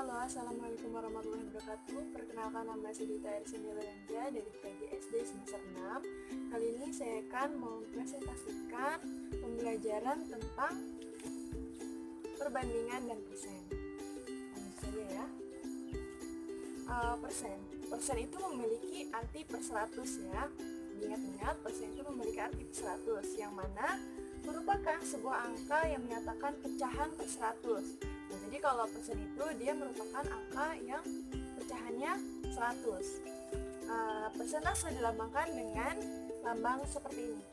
Halo, Assalamualaikum warahmatullahi wabarakatuh. Perkenalkan, nama saya Dita Ersenialanja dari PGSD semester 6. Kali ini saya akan mempresentasikan pembelajaran tentang perbandingan dan persen. Lanjut saja ya. Persen itu memiliki arti per 100 ya. Ingat-ingat, persen itu memiliki arti per 100, yang mana merupakan sebuah angka yang menyatakan pecahan per 100. Nah, jadi kalau persen itu dia merupakan angka yang pecahannya 100. Persentase dilambangkan dengan lambang seperti ini.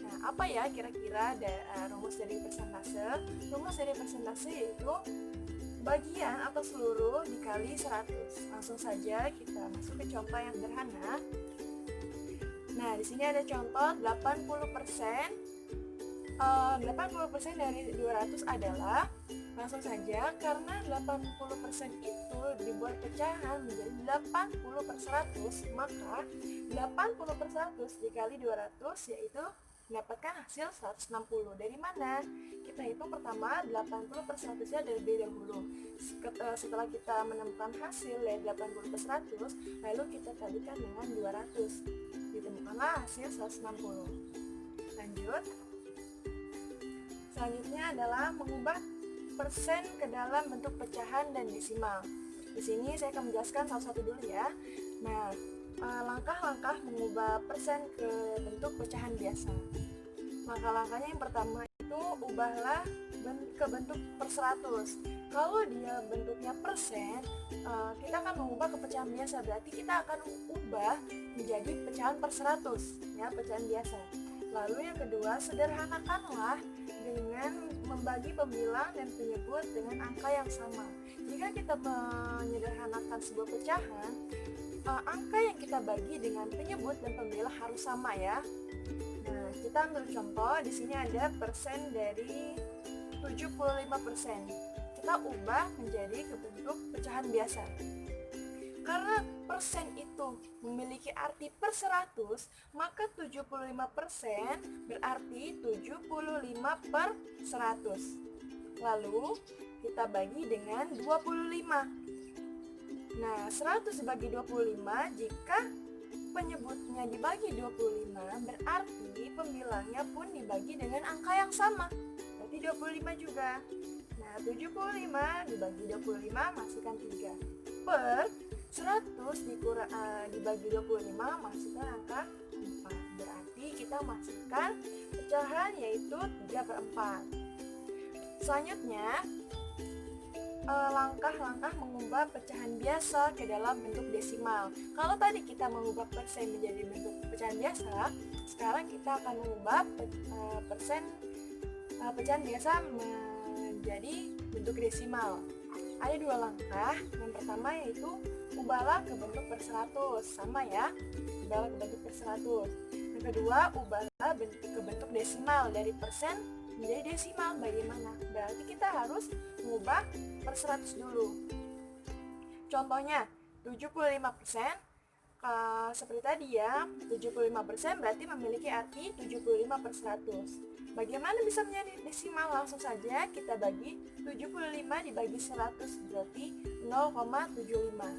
Nah, apa ya kira-kira rumus dari persentase? Rumus dari persentase yaitu bagian atau seluruh dikali 100. Langsung saja kita masuk ke contoh yang sederhana. Nah, di sini ada contoh 80%. 80% dari 200 adalah, langsung saja, karena 80% itu dibuat pecahan menjadi 80 per 100, maka 80 per 100 dikali 200 yaitu mendapatkan hasil 160. Dari mana? Kita hitung pertama 80 per 100-nya dari dahulu. Setelah kita menemukan hasil dari 80 per 100, lalu kita kalikan dengan 200. Ditemukanlah hasil 160. Lanjut. Selanjutnya adalah mengubah persen ke dalam bentuk pecahan dan desimal. Di sini saya akan menjelaskan satu-satu dulu ya. Nah, langkah-langkah mengubah persen ke bentuk pecahan biasa. Langkah-langkahnya yang pertama itu ubahlah ke bentuk per 100. Kalau dia bentuknya persen, kita akan mengubah ke pecahan biasa. Berarti kita akan ubah menjadi pecahan per 100, ya, pecahan biasa. Lalu yang kedua, sederhanakanlah dengan membagi pembilang dan penyebut dengan angka yang sama. Jika kita menyederhanakan sebuah pecahan, angka yang kita bagi dengan penyebut dan pembilang harus sama ya. Nah, kita ambil contoh, di sini ada persen dari 75%. Kita ubah menjadi ke bentuk pecahan biasa. Karena persen itu memiliki arti per 100, maka 75% berarti 75 per 100. Lalu kita bagi dengan 25. Nah, 100 bagi 25, jika penyebutnya dibagi 25, berarti pembilangnya pun dibagi dengan angka yang sama, berarti 25 juga. Nah, 75 dibagi 25 masukkan 3 per 100 dibagi 25 masukkan angka 4. Berarti kita masukkan pecahan yaitu 3 per 4. Selanjutnya, langkah-langkah mengubah pecahan biasa ke dalam bentuk desimal. Kalau tadi kita mengubah persen menjadi bentuk pecahan biasa, sekarang kita akan mengubah pecahan biasa menjadi bentuk desimal. Ada dua langkah. Yang pertama yaitu ubahlah ke bentuk per 100, sama ya, ubahlah ke bentuk per 100. Yang kedua, ubahlah ke bentuk desimal, dari persen menjadi desimal. Bagaimana? Berarti kita harus mengubah per 100 dulu. Contohnya 75%, seperti tadi ya, 75% berarti memiliki arti 75 per 100. Bagaimana bisa menjadi desimal? Langsung saja kita bagi 75 dibagi 100, berarti 0,75.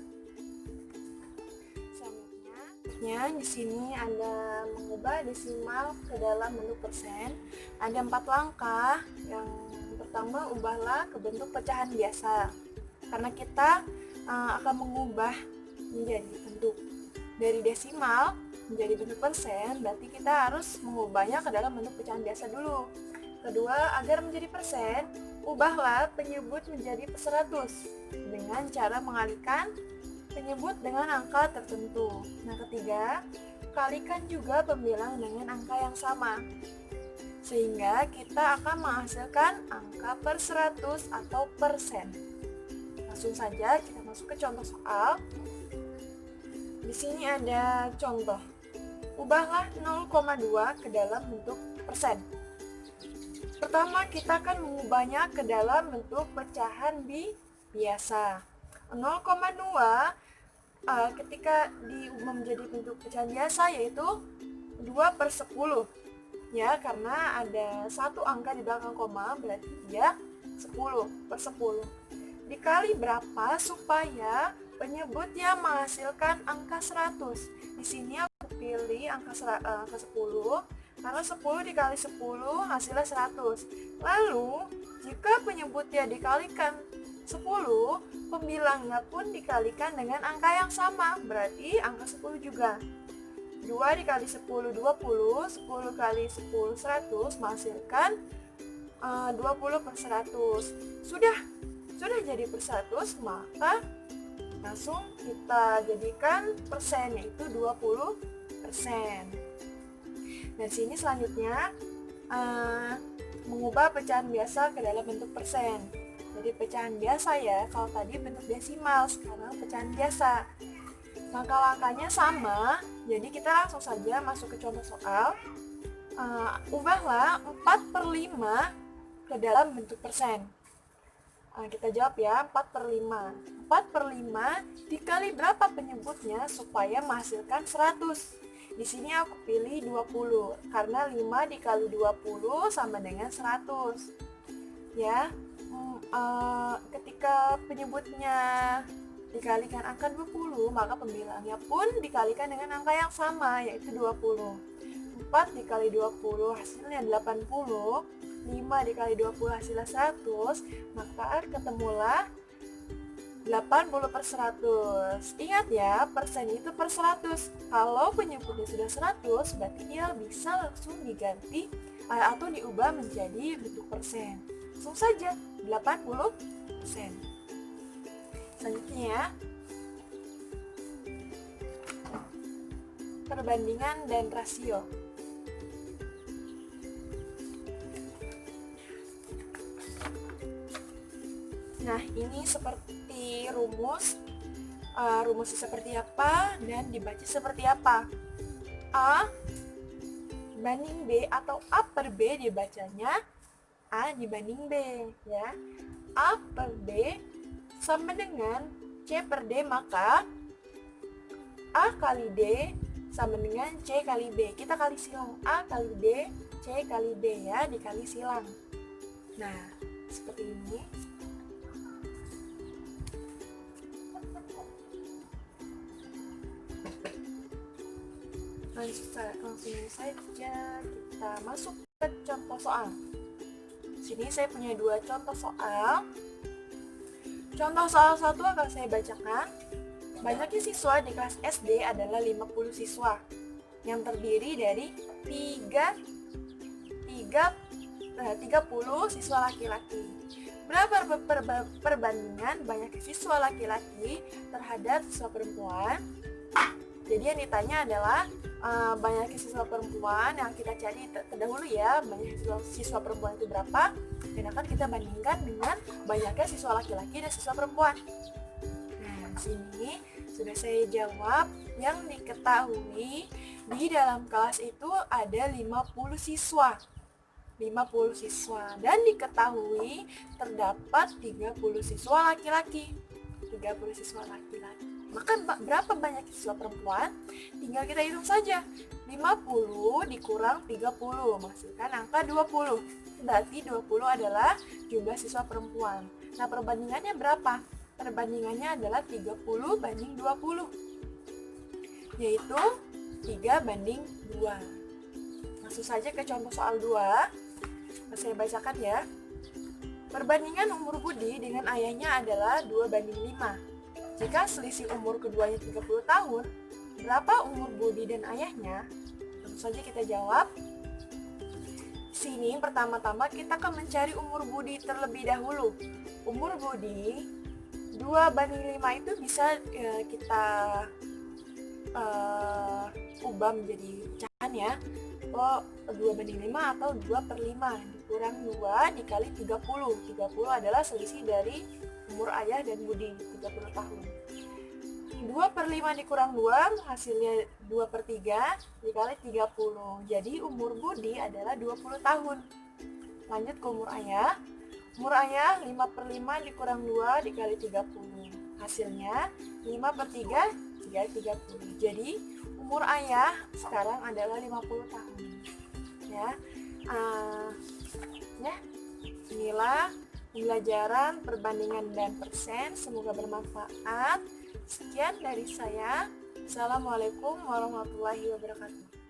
Selanjutnya di sini ada mengubah desimal ke dalam bentuk persen. Ada 4 langkah. Yang pertama, ubahlah ke bentuk pecahan biasa. Karena kita akan mengubah menjadi bentuk dari desimal menjadi bentuk persen, berarti kita harus mengubahnya ke dalam bentuk pecahan biasa dulu. Kedua, agar menjadi persen, ubahlah penyebut menjadi per 100 dengan cara mengalihkan penyebut dengan angka tertentu. Nah, ketiga, kalikan juga pembilang dengan angka yang sama, sehingga kita akan menghasilkan angka per 100 atau persen. Langsung saja kita masuk ke contoh soal. Di sini ada contoh. Ubahlah 0,2 ke dalam bentuk persen. Pertama, kita akan mengubahnya ke dalam bentuk pecahan biasa. 0,2 ketika diubah menjadi bentuk pecahan biasa yaitu 2 per 10. Ya, karena ada satu angka di belakang koma, berarti dia 10/10. Dikali berapa supaya penyebutnya menghasilkan angka 100? Di sini aku pilih angka 10 karena 10 dikali 10 hasilnya 100. Lalu jika penyebutnya dikalikan 10, pembilangnya pun dikalikan dengan angka yang sama, berarti angka 10 juga. 2 dikali 10 20, 10 kali 10 100 menghasilkan 20/100. Sudah jadi per 100, maka langsung kita jadikan persen, yaitu 20%. Dan sini selanjutnya mengubah pecahan biasa ke dalam bentuk persen. Jadi pecahan biasa ya, kalau tadi bentuk desimal, sekarang pecahan biasa. Langkah-langkahnya sama, jadi kita langsung saja masuk ke contoh soal. Ubahlah 4/5 ke dalam bentuk persen. Kita jawab ya, 4/5. 4/5 dikali berapa penyebutnya supaya menghasilkan 100? Di sini aku pilih 20, karena 5 dikali 20 sama dengan 100. Ya, ketika penyebutnya dikalikan angka 20, maka pembilangnya pun dikalikan dengan angka yang sama, yaitu 20. 4 dikali 20 hasilnya 80, 5 dikali 20 hasilnya 100, maka ketemulah 80/100. Ingat ya, persen itu per 100. Kalau penyebutnya sudah 100, berarti dia bisa langsung diganti atau diubah menjadi bentuk persen. Langsung saja, 80%. Selanjutnya ya, perbandingan dan rasio. Nah, ini seperti rumusnya seperti apa dan dibaca seperti apa. A banding B atau A per B dibacanya A dibanding B ya. A per B sama dengan C per D, maka A kali D sama dengan C kali B. Kita kali silang, A kali D, C kali B ya, dikali silang. Nah, seperti ini. Langsung saja kita masuk ke contoh soal. Sini saya punya 2 contoh soal. Contoh soal 1 akan saya bacakan. Banyaknya siswa di kelas SD adalah 50 siswa yang terdiri dari 30 siswa laki-laki. Berapa perbandingan banyaknya siswa laki-laki terhadap siswa perempuan? Jadi yang ditanya adalah banyaknya siswa perempuan, yang kita cari terdahulu ya, banyaknya siswa perempuan itu berapa, dan akan kita bandingkan dengan banyaknya siswa laki-laki dan siswa perempuan. Nah, sini sudah saya jawab. Yang diketahui di dalam kelas itu ada 50 siswa. 50 siswa, dan diketahui terdapat 30 siswa laki-laki. 30 siswa laki-laki. Maka berapa banyak siswa perempuan? Tinggal kita hitung saja. 50 dikurang 30 menghasilkan angka 20. Berarti 20 adalah jumlah siswa perempuan. Nah, perbandingannya berapa? Perbandingannya adalah 30 banding 20. Yaitu 3 banding 2. Langsung saja ke contoh soal 2. Saya bacakan ya. Perbandingan umur Budi dengan ayahnya adalah 2 banding 5. Jika selisih umur keduanya 30 tahun, berapa umur Budi dan ayahnya? Tentu saja kita jawab. Sini pertama-tama kita akan mencari umur Budi terlebih dahulu. Umur Budi 2 banding 5 itu bisa kita ubah menjadi pecahan ya. 2 banding 5 atau 2/5 dikurang 2 dikali 30. 30 adalah selisih dari umur ayah dan Budi, 30 tahun. 2/5 dikurang 2 hasilnya 2/3 dikali 30. Jadi umur Budi adalah 20 tahun. Lanjut ke umur ayah. Umur ayah 5/5 dikurang 2 dikali 30. Hasilnya 5/3 dikali 30. Jadi umur ayah sekarang adalah 50 tahun. Ya. Inilah pembelajaran perbandingan dan persen. Semoga bermanfaat. Sekian dari saya. Assalamualaikum warahmatullahi wabarakatuh.